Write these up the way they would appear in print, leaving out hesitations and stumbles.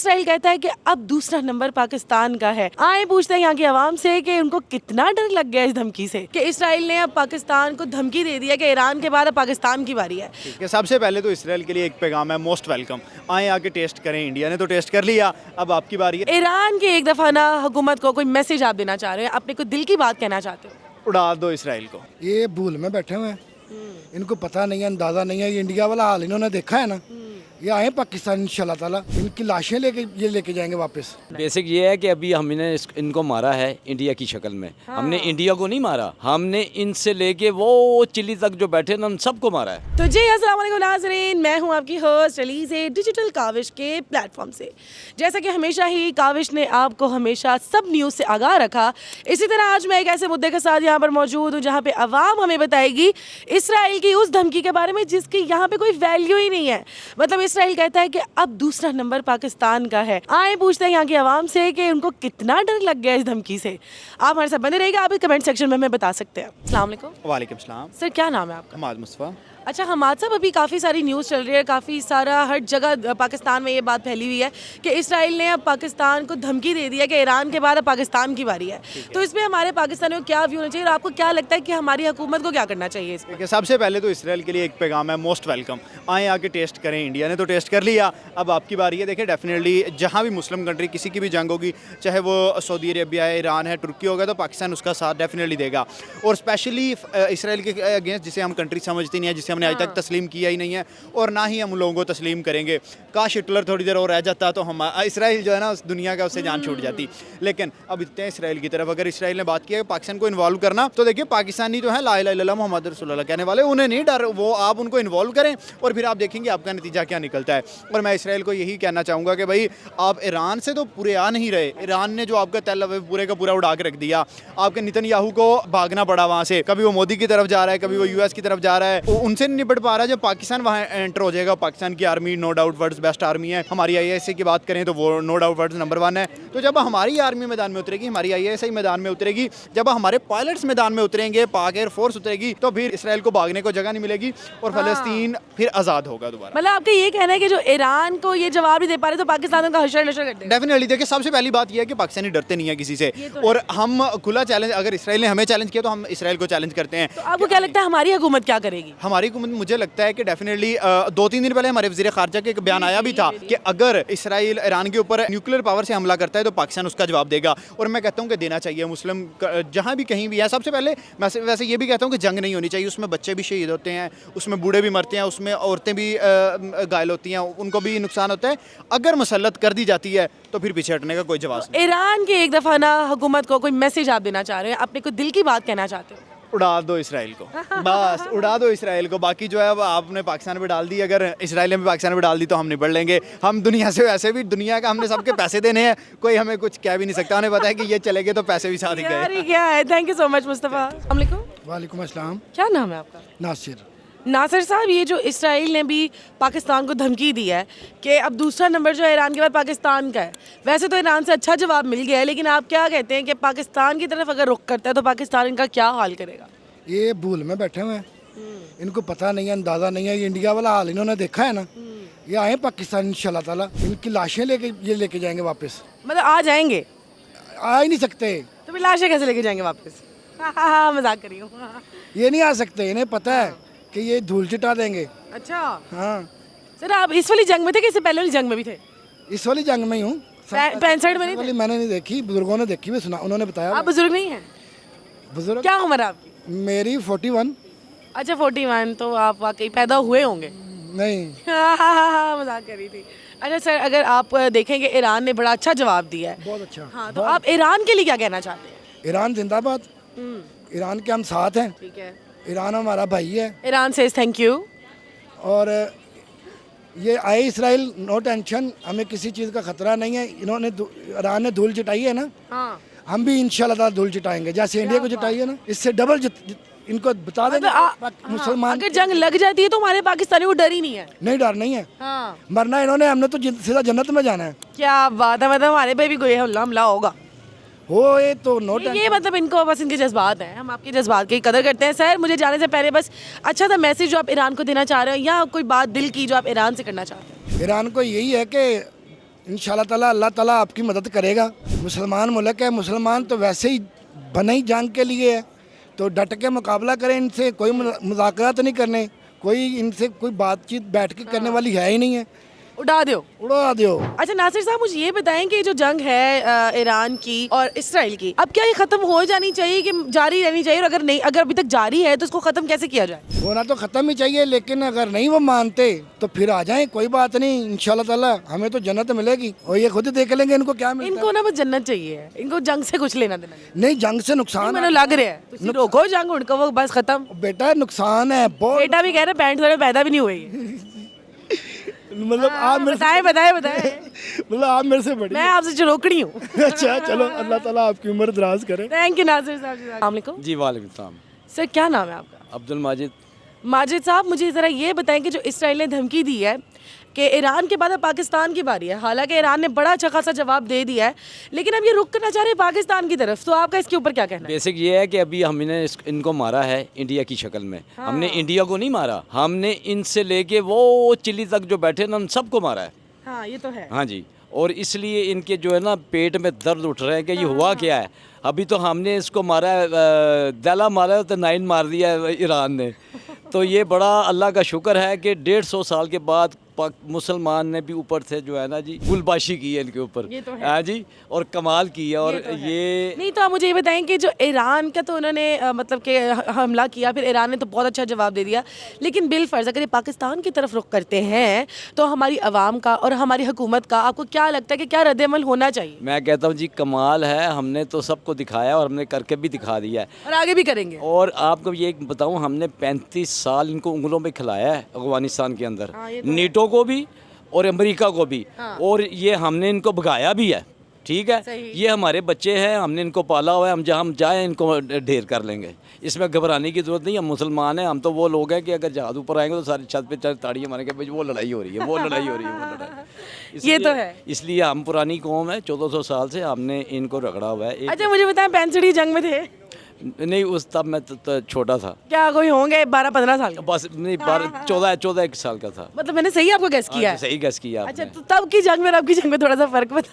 Israel कहता है कि अब दूसरा नंबर पाकिस्तान का है। आए पूछते हैं यहाँ की आवाम से कि उनको कितना डर लग गया इस धमकी से कि इसराइल ने अब पाकिस्तान को धमकी दे दिया कि ईरान के बाद अब पाकिस्तान की बारी है। ठीक है, सबसे पहले तो इसराइल के लिए एक पैगाम है, मोस्ट वेलकम। आए आके टेस्ट करें, इंडिया ने तो टेस्ट कर लिया, अब आपकी बारी है। ईरान की एक दफा ना हुकूमत को कोई मैसेज आप देना चाह रहे हैं, अपने को दिल की बात कहना चाहते हो? उड़ा दो इसराइल को। ये भूल में बैठे हुए हैं, इनको पता नहीं है, अंदाज़ा नहीं है। ये इंडिया वाला हाल इन्होंने देखा है ना। ये आए पाकिस्तान इंशाल्लाह ताला, इनकी लाशें लेके जाएंगे वापस। बेसिक ये है कि अभी हमने इनको मारा है इंडिया की शक्ल में। हमने इंडिया को नहीं मारा, हमने इनसे लेके वो चिली तक जो बैठे ना, उन सबको मारा है। तो जी अस्सलाम वालेकुम नाज़रीन, मैं हूं आपकी होस्ट अली से डिजिटल काविश के प्लेटफॉर्म से। जैसा कि हमेशा ही काविश ने आपको हमेशा सब न्यूज़ से आगाह रखा, इसी तरह आज मैं एक ऐसे मुद्दे के साथ यहाँ पर मौजूद हूँ जहाँ पे अवाम हमें बताएगी इसराइल की उस धमकी के बारे में जिसकी यहाँ पे कोई वैल्यू ही नहीं है। मतलब इसराइल कहता है कि अब दूसरा नंबर पाकिस्तान का है। आए पूछते हैं यहाँ की आवाम से कि उनको कितना डर लग गया इस धमकी से। आप हमारे साथ बने रहिएगा, आप कमेंट सेक्शन में हमें बता सकते हैं। अस्सलाम वालेकुम। वालेकुम सलाम। सर क्या नाम है आपका? हमाद मुस्तफ़ा। अच्छा हमाद साहब, अभी काफ़ी सारी न्यूज़ चल रही है, काफ़ी सारा हर जगह पाकिस्तान में ये बात फैली हुई है कि इसराइल ने अब पाकिस्तान को धमकी दे दी है कि ईरान के बाद अब पाकिस्तान की बारी है। तो इसमें हमारे पाकिस्तानियों को क्या व्यू होना चाहिए और आपको क्या लगता है कि हमारी हुकूमत को क्या करना चाहिए इसमें? ठीक है, सबसे पहले तो इसराइल के लिए एक पैगाम है, मोस्ट वेलकम। आए आके टेस्ट करें, इंडिया ने तो टेस्ट कर लिया, अब आपकी बारी है। देखिए डेफिनेटली जहाँ भी मुस्लिम कंट्री किसी की भी जंग होगी, चाहे वो सऊदी अरेबिया है, ईरान है, तुर्की होगा, तो पाकिस्तान उसका साथ डेफिनेटली देगा। और स्पेशली इसराइल के अगेंस्ट जिसे हम कंट्री समझते नहीं है, जिसे हमने आज तक तस्लीम किया ही नहीं है और ना ही हम लोगों को तस्लीम करेंगे। काश हिटलर थोड़ी देर और रह जाता तो हम इसराइल जो है ना उस दुनिया का उससे जान छूट जाती। लेकिन अब इतने इसराइल की तरफ अगर इसराइल ने बात की है पाकिस्तान को इन्वॉल्व करना, तो देखिए पाकिस्तानी जो है ला इलाहा इल्लल्लाह मुहम्मद रसूलुल्लाह कहने वाले, उन्हें नहीं डर, वो आप उनको इन्वॉल्व करें और फिर आप देखेंगे आपका नतीजा क्या निकलता है। और मैं इसराइल को यही कहना चाहूँगा कि भाई आप ईरान से तो पूरे आ नहीं रहे। ईरान ने जो आपका तेल अवीव पूरे का पूरा उड़ा के रख दिया, आपके नेतन्याहू को भागना पड़ा वहाँ से। कभी वो मोदी की तरफ जा रहा है, कभी वो यूएस की तरफ जा रहा है, वो उनसे नहीं निपट पा रहा है। जब पाकिस्तान वहाँ एंटर हो जाएगा, पाकिस्तान की army no doubt world's best army है। हमारी आईएसआई की बात करें तो वो नो डाउट वर्ल्ड्स नंबर 1 है। तो जब हमारी आर्मी मैदान में उतरेगी, हमारी आईएसआई मैदान में उतरेगी, जब हमारे पायलट्स मैदान में उतरेंगे, पाक एयरफोर्स उतरेगी, तो फिर इसराइल को भागने को जगह नहीं मिलेगी और फलस्तीन फिर आज़ाद होगा दोबारा। मतलब आपका ये कहना है कि जो ईरान को ये जवाब नहीं दे पा रहे तो पाकिस्तान का हशर नशर कर देगा? डेफिनेटली। देखिए सबसे पहली बात यह है कि पाकिस्तानी डरते नहीं है किसी से, और हम खुला चैलेंज, अगर इसराइल ने हमें चैलेंज किया तो हम इसराइल को चैलेंज करते हैं। तो आपको क्या लगता है हमारी हुकूमत क्या करेगी? हमारी हुकूमत, मुझे लगता है कि डेफिनेटली 2-3 दिन पहले हमारे वज़ीर ख़ारजा के एक बयान आया भी था कि अगर इसराइल ईरान के ऊपर न्यूक्लियर पावर से हमला करता है तो पाकिस्तान उसका जवाब देगा। और मैं कहता हूँ कि देना चाहिए। मुस्लिम जहाँ भी कहीं भी है, सबसे पहले मैं वैसे ये भी कहता हूँ कि जंग नहीं होनी चाहिए। उसमें बच्चे भी शहीद होते हैं, उसमें बूढ़े भी मरते हैं, उसमें औरतें भी घायल होती हैं, उनको भी नुकसान होता है। अगर मुसल्लत कर दी जाती है तो फिर पीछे हटने का कोई जवाब नहीं। ईरान की एक दफ़ा ना हुकूमत को कोई मैसेज आप देना चाह रहे हैं, अपने को दिल की बात कहना चाहते हो? उड़ा दो इसराइल को, बस उड़ा दो इसराइल को। बाकी जो है अब आपने पाकिस्तान पे डाल दी, अगर इसराइल ने भी पाकिस्तान पे डाल दी तो हम निपट लेंगे। हम दुनिया से वैसे भी, दुनिया का हमने सबके पैसे देने हैं, कोई हमें कुछ कह भी नहीं सकता। उन्हें पता है कि ये चले गए तो पैसे भी साथ ही गए। क्या है। Thank you so much Mustafa. अस्सलाम वालेकुम। वालेकुम अस्सलाम। क्या नाम है आपका? नासिर। नासिर साहब, ये जो इसराइल ने भी पाकिस्तान को धमकी दी है कि अब दूसरा नंबर जो है ईरान के बाद पाकिस्तान का है, वैसे तो ईरान से अच्छा जवाब मिल गया है, लेकिन आप क्या कहते हैं कि पाकिस्तान की तरफ अगर रुख करता है तो पाकिस्तान इनका क्या हाल करेगा? ये भूल में बैठे हुए हैं, इनको पता नहीं है, अंदाज़ा नहीं है। ये इंडिया वाला हाल इन्होंने देखा है ना। ये आए पाकिस्तान इंशाल्लाह ताला, इनकी लाशें लेके जाएंगे वापस। मतलब आ जाएंगे? आ ही नहीं सकते। तो फिर लाशें कैसे लेके जाएंगे वापस? हाँ मजाक कर रही हूँ। ये नहीं आ सकते, इन्हें पता है कि ये धूल चिटा देंगे। अच्छा हाँ सर, आप इस वाली जंग में थे कि इससे पहले वाली जंग में भी थे? इस वाली जंग में ही हूँ। 65 में नहीं थे? मैंने नहीं देखी, बुजुर्गों ने देखी, सुना, उन्होंने बताया। आप बुजुर्ग नहीं हैं? बुजुर्ग क्या उम्र है आपकी? मेरी 41। अच्छा 41, तो आप वाकई पैदा हुए होंगे। नहीं। हाँ मजाक कर रही थी। अच्छा सर, अगर आप देखेंगे ईरान ने बड़ा अच्छा जवाब दिया है। बहुत अच्छा। हाँ, तो आप ईरान के लिए क्या कहना चाहते हैं? ईरान जिंदाबाद। ईरान के हम साथ हैं। ठीक है, ईरान हमारा भाई है। ईरान से थैंक यू। और ये आए इसराइल, नो टेंशन, हमें किसी चीज़ का खतरा नहीं है। इन्होंने ईरान ने धूल चिटाई है ना, हाँ हम भी इंशाल्लाह ताला धूल चिटाएंगे, जैसे इंडिया को चिटाई है ना, इससे डबल इनको बता देंगे। मुसलमान अगर जंग लग जाती है तो हमारे पाकिस्तानी को डर ही नहीं है? नहीं, डर नहीं है। हाँ। मरना इन्होंने, हमने तो सीधा जन्नत में जाना है। क्या बात है, मतलब हमारे पे भी कोई हमला होगा हो, ये तो नो टेंशन। ये मतलब इनको बस इनके जज्बात हैं, हम आपके जज्बात की कदर करते हैं। सर, मुझे जाने से पहले बस अच्छा सा मैसेज जो आप ईरान को देना चाह रहे हो, या कोई बात दिल की जो आप ईरान से करना चाहते हैं? ईरान को यही है कि इंशाल्लाह ताला अल्लाह ताला आपकी मदद करेगा। मुसलमान मुल्क है, मुसलमान तो वैसे ही बने ही जंग के लिए है, तो डट के मुकाबला करें इनसे, कोई मुज़ाकरात नहीं करने, कोई इनसे कोई बातचीत बैठ के करने वाली है ही नहीं है, उड़ा दो। उड़ा दो। अच्छा नासिर साहब, मुझे ये बताएं कि जो जंग है ईरान की और इसराइल की, अब क्या ये खत्म हो जानी चाहिए कि जारी रहनी चाहिए? और अगर नहीं, अगर अभी तक जारी है तो इसको खत्म कैसे किया जाए? होना तो ख़त्म ही चाहिए, लेकिन अगर नहीं वो मानते तो फिर आ जाएं, कोई बात नहीं, इंशाल्लाह ताला हमें तो जन्नत मिलेगी और ये खुद ही देख लेंगे इनको क्या मिलता इनको ना बस जन्नत चाहिए, इनको जंग से कुछ लेना देना नहीं। है। नहीं, जंग से नुकसान मैंने लग रहा है तुसी रोको जंग, उनको वो बस खत्म। बेटा नुकसान है बहुत, बेटा भी कह रहे पैंट थोड़े पैदा भी नहीं हुई। मतलब आप मेरे बताए बताए बताए, मतलब आप मेरे से बड़ी मैं आपसे जो रोकड़ी हूँ। अच्छा चलो, अल्लाह ताला आपकी उम्र दराज करे। थैंक यू नासिर साहब जी। अस्सलाम वालेकुम। जी वालेकुम सलाम। सर क्या नाम है आपका? अब्दुल माजिद। माजिद साहब, मुझे ज़रा ये बताएं कि जो इसराइल ने धमकी दी है कि ईरान के बाद अब पाकिस्तान की बारी है, हालांकि ईरान ने बड़ा अच्छा खासा जवाब दे दिया है, लेकिन अब ये रुक करना चाह रहे हैं पाकिस्तान की तरफ, तो आपका इसके ऊपर क्या कहना है? बेसिक ये है कि अभी हमने इनको मारा है इंडिया की शक्ल में। हमने इंडिया को नहीं मारा, हमने इनसे लेके वो चिली तक जो बैठे ना, उन सबको मारा है। हाँ ये तो है। हाँ जी, और इसलिए इनके जो है ना पेट में दर्द उठ रहे हैं कि ये हुआ क्या है। अभी तो हमने इसको मारा है, दला मारा है तो 9 मार दिया है ईरान ने। तो ये बड़ा अल्लाह का शुक्र है कि 150 साल के बाद मुसलमान ने भी ऊपर से जो है ना जी गुलबाशी की है इनके ऊपर। ये तो है। हाँ जी, और कमाल की है। और ये नहीं तो आप मुझे ये बताएं कि जो ईरान का तो उन्होंने मतलब कि हमला किया, फिर ईरान ने तो बहुत अच्छा जवाब दे दिया, लेकिन बिलफर्ज अगर ये पाकिस्तान की तरफ रुख करते हैं तो हमारी आवाम का और हमारी हुकूमत का आपको क्या लगता है कि क्या रद्द-ए-अमल होना चाहिए? मैं कहता हूँ जी कमाल है, हमने तो सबको दिखाया और हमने करके भी दिखा दिया है, और आगे भी करेंगे। और आपको ये बताऊं, हमने 35 साल इनको उंगलों पे खिलाया है अफगानिस्तान के अंदर, हाँ, ये तो नीटो को भी और अमेरिका को भी। हाँ। और ये हमने इनको भगाया भी है, ठीक है। सही। ये हमारे बच्चे हैं, हमने इनको पाला हुआ है, हम जहाँ जाएँ इनको ढेर कर लेंगे, इसमें घबराने की ज़रूरत नहीं। हम मुसलमान हैं, हम तो वो लोग हैं कि अगर जहाज़ ऊपर आएंगे तो सारी छत पे ताड़ियाँ मारेंगे, भाई वो लड़ाई हो रही है, वो लड़ाई हो रही है, वो लड़ाई। ये तो है। इसलिए हम पुरानी कौम है, 1400 साल से हमने इनको रगड़ा हुआ है। अच्छा मुझे बताएं, पेंसिडी जंग में थे? नहीं, उस तब मैं तो छोटा था, क्या कोई होंगे 12-15 साल के? बस नहीं 14 साल का था। मतलब मैंने सही आपको गेस किया है? सही गैस किया अच्छा, आपने। तो तब की जंग में और अब की जंग में थोड़ा सा फर्क बता।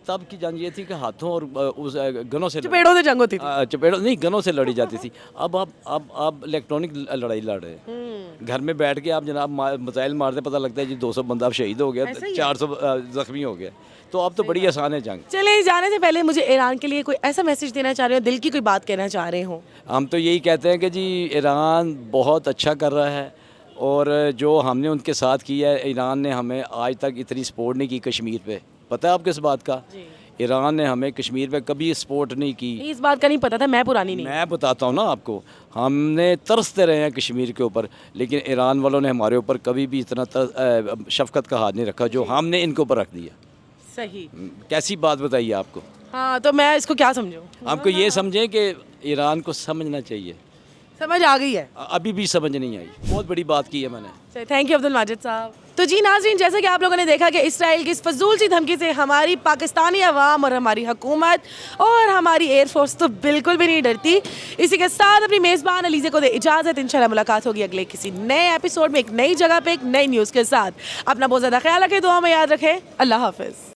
तब की जंग ये थी कि हाथों और उस गनों से चपेड़ों से जंग होती थी। चपेड़ों नहीं, गनों से लड़ी जाती थी। अब इलेक्ट्रॉनिक लड़ाई लड़ रहे हैं। घर में बैठ के आप जनाब मिसाइल मारते, पता लगता है जी 200 बंदा अब शहीद हो गया, ऐसा ही है? 400 जख्मी हो गया। तो अब तो बड़ी आसान है जंग। चले जाने से पहले मुझे ईरान के लिए कोई ऐसा मैसेज देना चाह रहे हो, दिल की कोई बात कहना चाह रहे हो? हम तो यही कहते हैं कि जी ईरान बहुत अच्छा कर रहा है, और जो हमने उनके साथ किया है, ईरान ने हमें आज तक इतनी सपोर्ट नहीं की कश्मीर पे। पता है आपको इस बात का? ईरान ने हमें कश्मीर पे कभी सपोर्ट नहीं की। नहीं, इस बात का नहीं पता था, मैं पुरानी नहीं। मैं बताता हूँ ना आपको, हमने तरसते रहे हैं कश्मीर के ऊपर, लेकिन ईरान वालों ने हमारे ऊपर कभी भी इतना शफकत का हाथ नहीं रखा जो हमने इनके ऊपर रख दिया। सही। कैसी बात बताइए आपको? हाँ, तो मैं इसको क्या समझूं? आपको ये समझें कि ईरान को समझना चाहिए, समझ आ गई है। अभी भी समझ नहीं आई। बहुत बड़ी बात की है मैंने। थैंक यू अब्दुल माजिद साहब। तो जी नाज़रीन, जैसे कि आप लोगों ने देखा कि इसराइल की इस फजूल सी धमकी से हमारी पाकिस्तानी अवाम और हमारी हुकूमत और हमारी एयरफोर्स तो बिल्कुल भी नहीं डरती। इसी के साथ अपनी मेज़बान अलीज़े को दे इजाज़त। इंशाल्लाह मुलाकात होगी अगले किसी नए एपिसोड में, एक नई जगह पे, एक नई न्यूज़ के साथ। अपना बहुत ज़्यादा ख्याल रखें, दुआ में याद रखें। अल्लाह हाफ़िज़।